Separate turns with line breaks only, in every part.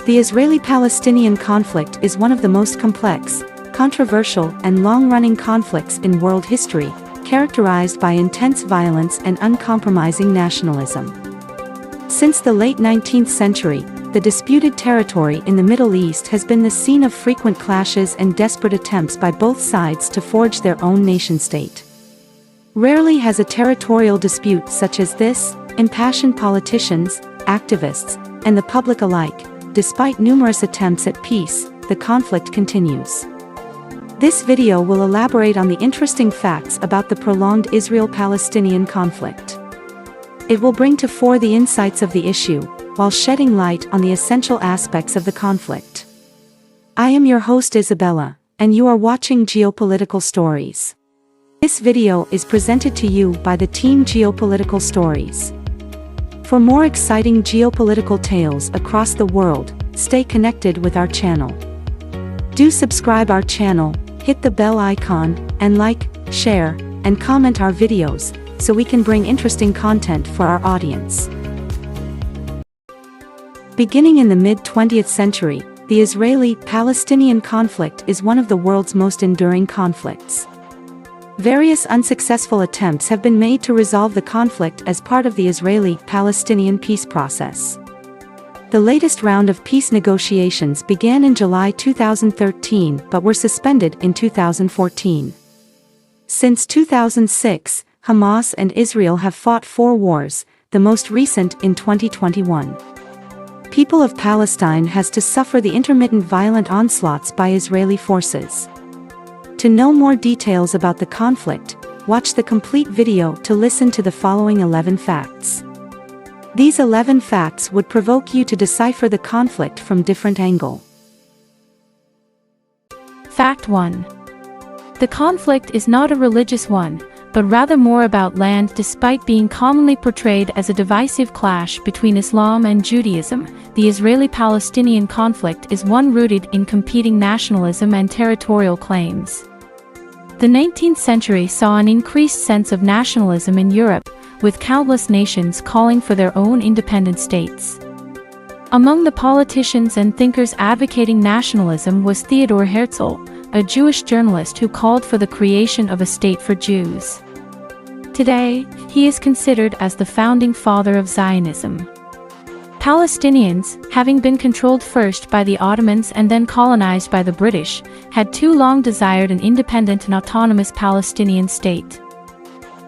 The Israeli-Palestinian conflict is one of the most complex, controversial, and long-running conflicts in world history, characterized by intense violence and uncompromising nationalism. Since the late 19th century, the disputed territory in the Middle East has been the scene of frequent clashes and desperate attempts by both sides to forge their own nation-state. Rarely has a territorial dispute such as this impassioned politicians, activists, and the public alike. Despite numerous attempts at peace, the conflict continues. This video will elaborate on the interesting facts about the prolonged Israel-Palestinian conflict. It will bring to fore the insights of the issue, while shedding light on the essential aspects of the conflict. I am your host Isabella, and you are watching Geopolitical Stories. This video is presented to you by the team Geopolitical Stories. For more exciting geopolitical tales across the world, stay connected with our channel. Do subscribe our channel, hit the bell icon, and like, share, and comment our videos, so we can bring interesting content for our audience. Beginning in the mid-20th century, the Israeli-Palestinian conflict is one of the world's most enduring conflicts. Various unsuccessful attempts have been made to resolve the conflict as part of the Israeli-Palestinian peace process. The latest round of peace negotiations began in July 2013 but were suspended in 2014. Since 2006, Hamas and Israel have fought 4 wars, the most recent in 2021. People of Palestine has to suffer the intermittent violent onslaughts by Israeli forces. To know more details about the conflict, watch the complete video to listen to the following 11 facts. These 11 facts would provoke you to decipher the conflict from different angles.
Fact 1. The conflict is not a religious one, but rather more about land. Despite being commonly portrayed as a divisive clash between Islam and Judaism, the Israeli-Palestinian conflict is one rooted in competing nationalism and territorial claims. The 19th century saw an increased sense of nationalism in Europe, with countless nations calling for their own independent states. Among the politicians and thinkers advocating nationalism was Theodor Herzl, a Jewish journalist who called for the creation of a state for Jews. Today, he is considered as the founding father of Zionism. Palestinians, having been controlled first by the Ottomans and then colonized by the British, had too long desired an independent and autonomous Palestinian state.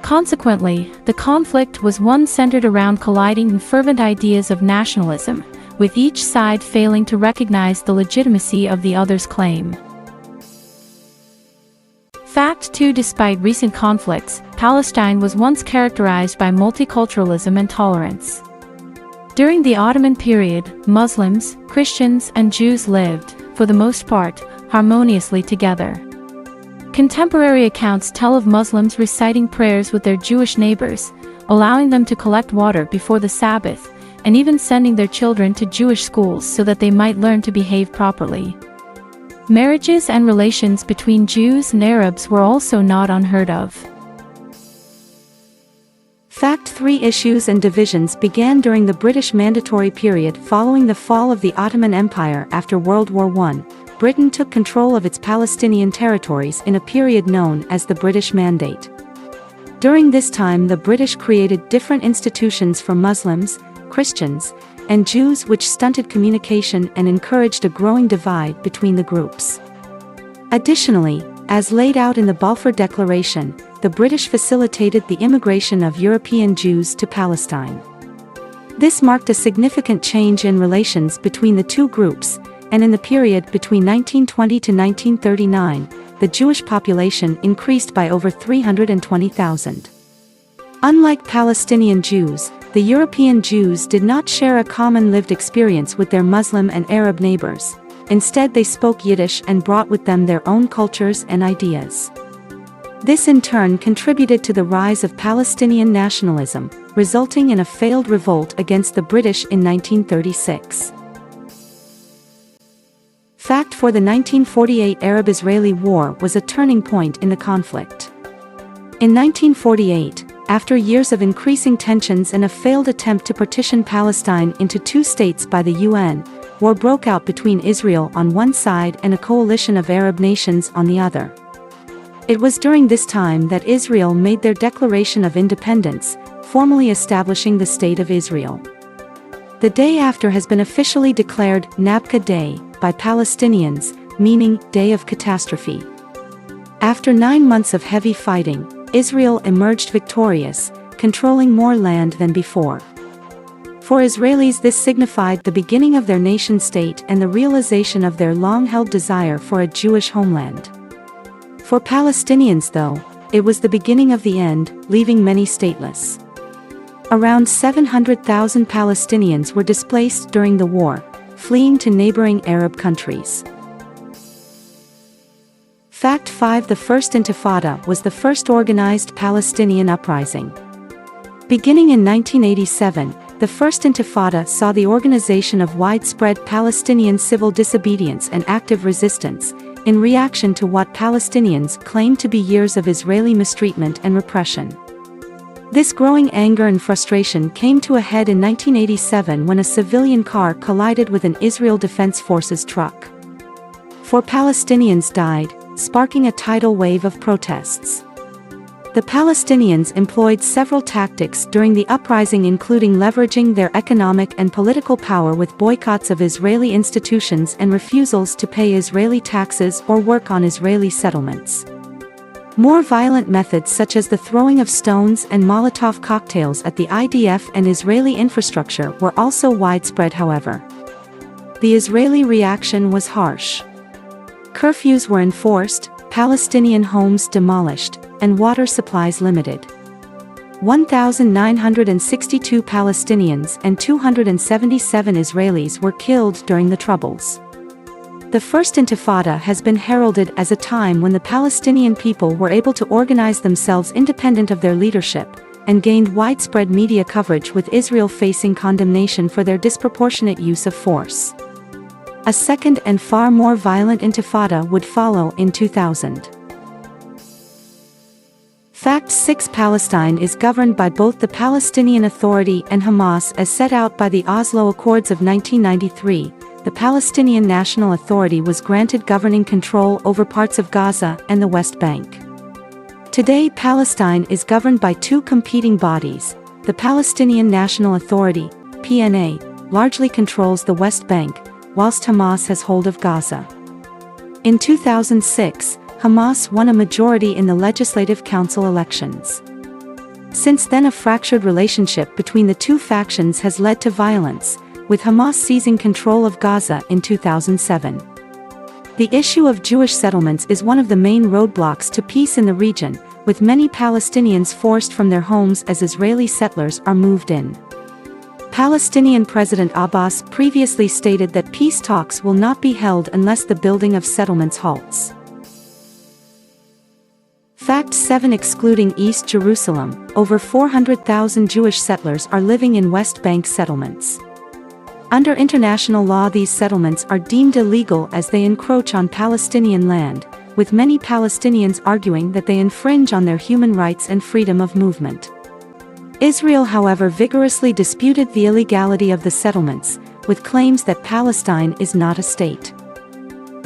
Consequently, the conflict was one centered around colliding and fervent ideas of nationalism, with each side failing to recognize the legitimacy of the other's claim. Fact 2. Despite recent conflicts, Palestine was once characterized by multiculturalism and tolerance. During the Ottoman period, Muslims, Christians, and Jews lived, for the most part, harmoniously together. Contemporary accounts tell of Muslims reciting prayers with their Jewish neighbors, allowing them to collect water before the Sabbath, and even sending their children to Jewish schools so that they might learn to behave properly. Marriages and relations between Jews and Arabs were also not unheard of.
Fact 3. Issues and divisions began during the British Mandatory period following the fall of the Ottoman Empire. After World War I, Britain took control of its Palestinian territories in a period known as the British Mandate. During this time, the British created different institutions for Muslims, Christians, and Jews, which stunted communication and encouraged a growing divide between the groups. Additionally, as laid out in the Balfour Declaration, the British facilitated the immigration of European Jews to Palestine. This marked a significant change in relations between the two groups, and in the period between 1920 to 1939, the Jewish population increased by over 320,000. Unlike Palestinian Jews, the European Jews did not share a common lived experience with their Muslim and Arab neighbors. Instead, they spoke Yiddish and brought with them their own cultures and ideas. This in turn contributed to the rise of Palestinian nationalism, resulting in a failed revolt against the British in 1936. Fact 4. The 1948 Arab-Israeli War was a turning point in the conflict. In 1948, after years of increasing tensions and a failed attempt to partition Palestine into 2 states by the UN, war broke out between Israel on one side and a coalition of Arab nations on the other. It was during this time that Israel made their Declaration of Independence, formally establishing the State of Israel. The day after has been officially declared Nakba Day by Palestinians, meaning Day of Catastrophe. After 9 months of heavy fighting, Israel emerged victorious, controlling more land than before. For Israelis, this signified the beginning of their nation-state and the realization of their long-held desire for a Jewish homeland. For Palestinians, though, it was the beginning of the end, leaving many stateless. Around 700,000 Palestinians were displaced during the war, fleeing to neighboring Arab countries. Fact 5: The First Intifada was the first organized Palestinian uprising. Beginning in 1987, the First Intifada saw the organization of widespread Palestinian civil disobedience and active resistance, in reaction to what Palestinians claimed to be years of Israeli mistreatment and repression. This growing anger and frustration came to a head in 1987 when a civilian car collided with an Israel Defense Forces truck. 4 Palestinians died, sparking a tidal wave of protests. The Palestinians employed several tactics during the uprising, including leveraging their economic and political power with boycotts of Israeli institutions and refusals to pay Israeli taxes or work on Israeli settlements. More violent methods such as the throwing of stones and Molotov cocktails at the IDF and Israeli infrastructure were also widespread. However, the Israeli reaction was harsh. Curfews were enforced, Palestinian homes demolished, and water supplies limited. 1,962 Palestinians and 277 Israelis were killed during the Troubles. The First Intifada has been heralded as a time when the Palestinian people were able to organize themselves independent of their leadership, and gained widespread media coverage, with Israel facing condemnation for their disproportionate use of force. A second and far more violent intifada would follow in 2000. Fact 6: Palestine is governed by both the Palestinian Authority and Hamas as set out by the Oslo Accords of 1993. The Palestinian National Authority was granted governing control over parts of Gaza and the West Bank. Today, Palestine is governed by 2 competing bodies. The Palestinian National Authority, PNA, largely controls the West Bank, whilst Hamas has hold of Gaza. In 2006, Hamas won a majority in the Legislative Council elections. Since then, a fractured relationship between the 2 factions has led to violence, with Hamas seizing control of Gaza in 2007. The issue of Jewish settlements is one of the main roadblocks to peace in the region, with many Palestinians forced from their homes as Israeli settlers are moved in. Palestinian President Abbas previously stated that peace talks will not be held unless the building of settlements halts. Fact 7: Excluding East Jerusalem, over 400,000 Jewish settlers are living in West Bank settlements. Under international law, these settlements are deemed illegal as they encroach on Palestinian land, with many Palestinians arguing that they infringe on their human rights and freedom of movement. Israel, however, vigorously disputed the illegality of the settlements, with claims that Palestine is not a state.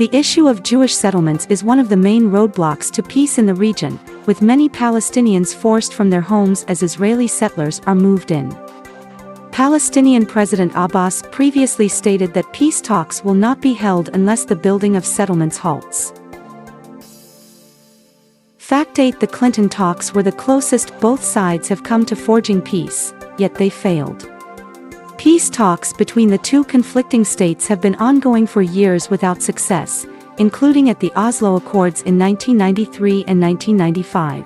The issue of Jewish settlements is one of the main roadblocks to peace in the region, with many Palestinians forced from their homes as Israeli settlers are moved in. Palestinian President Abbas previously stated that peace talks will not be held unless the building of settlements halts. Fact 8: The Clinton talks were the closest both sides have come to forging peace, yet they failed. Peace talks between the 2 conflicting states have been ongoing for years without success, including at the Oslo Accords in 1993 and 1995.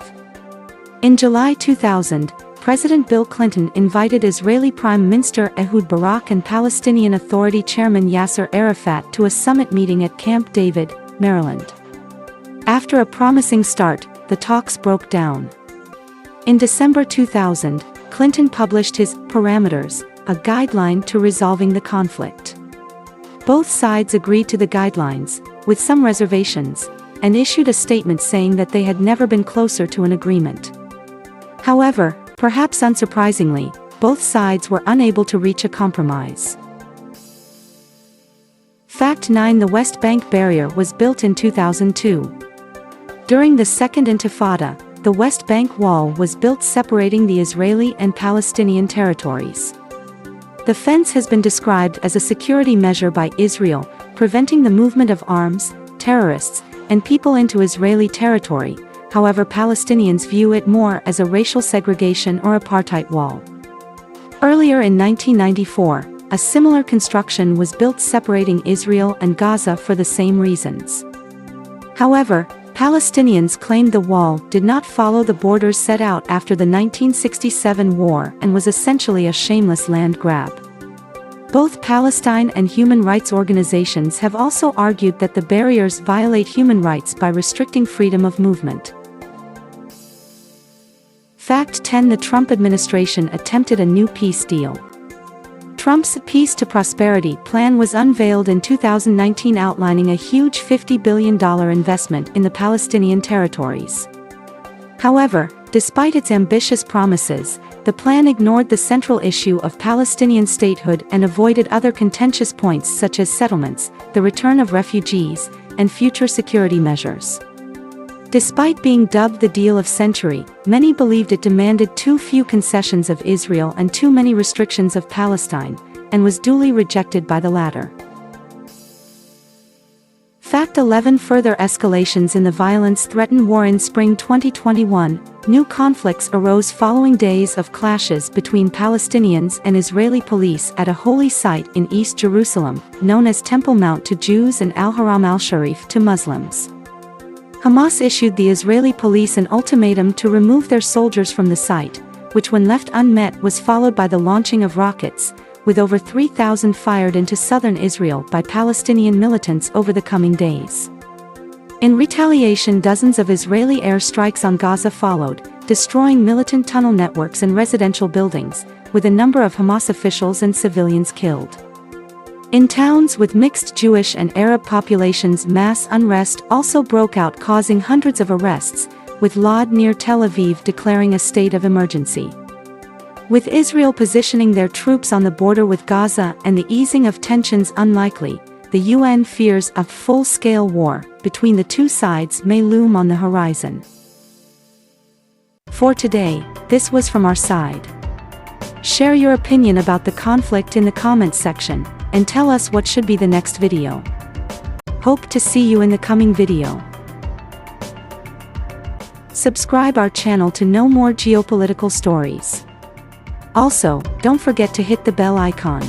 In July 2000, President Bill Clinton invited Israeli Prime Minister Ehud Barak and Palestinian Authority Chairman Yasser Arafat to a summit meeting at Camp David, Maryland. After a promising start, the talks broke down. In December 2000, Clinton published his Parameters, a guideline to resolving the conflict. Both sides agreed to the guidelines, with some reservations, and issued a statement saying that they had never been closer to an agreement. However, perhaps unsurprisingly, both sides were unable to reach a compromise. Fact 9. The West Bank barrier was built in 2002. During the Second Intifada, the West Bank wall was built separating the Israeli and Palestinian territories. The fence has been described as a security measure by Israel, preventing the movement of arms, terrorists, and people into Israeli territory. However, Palestinians view it more as a racial segregation or apartheid wall. Earlier in 1994, a similar construction was built separating Israel and Gaza for the same reasons. However, Palestinians claimed the wall did not follow the borders set out after the 1967 war and was essentially a shameless land grab. Both Palestine and human rights organizations have also argued that the barriers violate human rights by restricting freedom of movement. Fact 10. The Trump administration attempted a new peace deal. Trump's Peace to Prosperity plan was unveiled in 2019, outlining a huge $50 billion investment in the Palestinian territories. However, despite its ambitious promises, the plan ignored the central issue of Palestinian statehood and avoided other contentious points such as settlements, the return of refugees, and future security measures. Despite being dubbed the deal of century, many believed it demanded too few concessions of Israel and too many restrictions of Palestine, and was duly rejected by the latter. Fact 11. Further escalations in the violence threaten war. In spring 2021, new conflicts arose following days of clashes between Palestinians and Israeli police at a holy site in East Jerusalem, known as Temple Mount to Jews and Al-Haram al-Sharif to Muslims. Hamas issued the Israeli police an ultimatum to remove their soldiers from the site, which when left unmet was followed by the launching of rockets, with over 3,000 fired into southern Israel by Palestinian militants over the coming days. In retaliation, dozens of Israeli airstrikes on Gaza followed, destroying militant tunnel networks and residential buildings, with a number of Hamas officials and civilians killed. In towns with mixed Jewish and Arab populations, mass unrest also broke out, causing hundreds of arrests, with Lod near Tel Aviv declaring a state of emergency. With Israel positioning their troops on the border with Gaza and the easing of tensions unlikely, the UN fears a full-scale war between the two sides may loom on the horizon. For today, this was from our side. Share your opinion about the conflict in the comments section, and tell us what should be the next video. Hope to see you in the coming video. Subscribe our channel to know more geopolitical stories. Also, don't forget to hit the bell icon.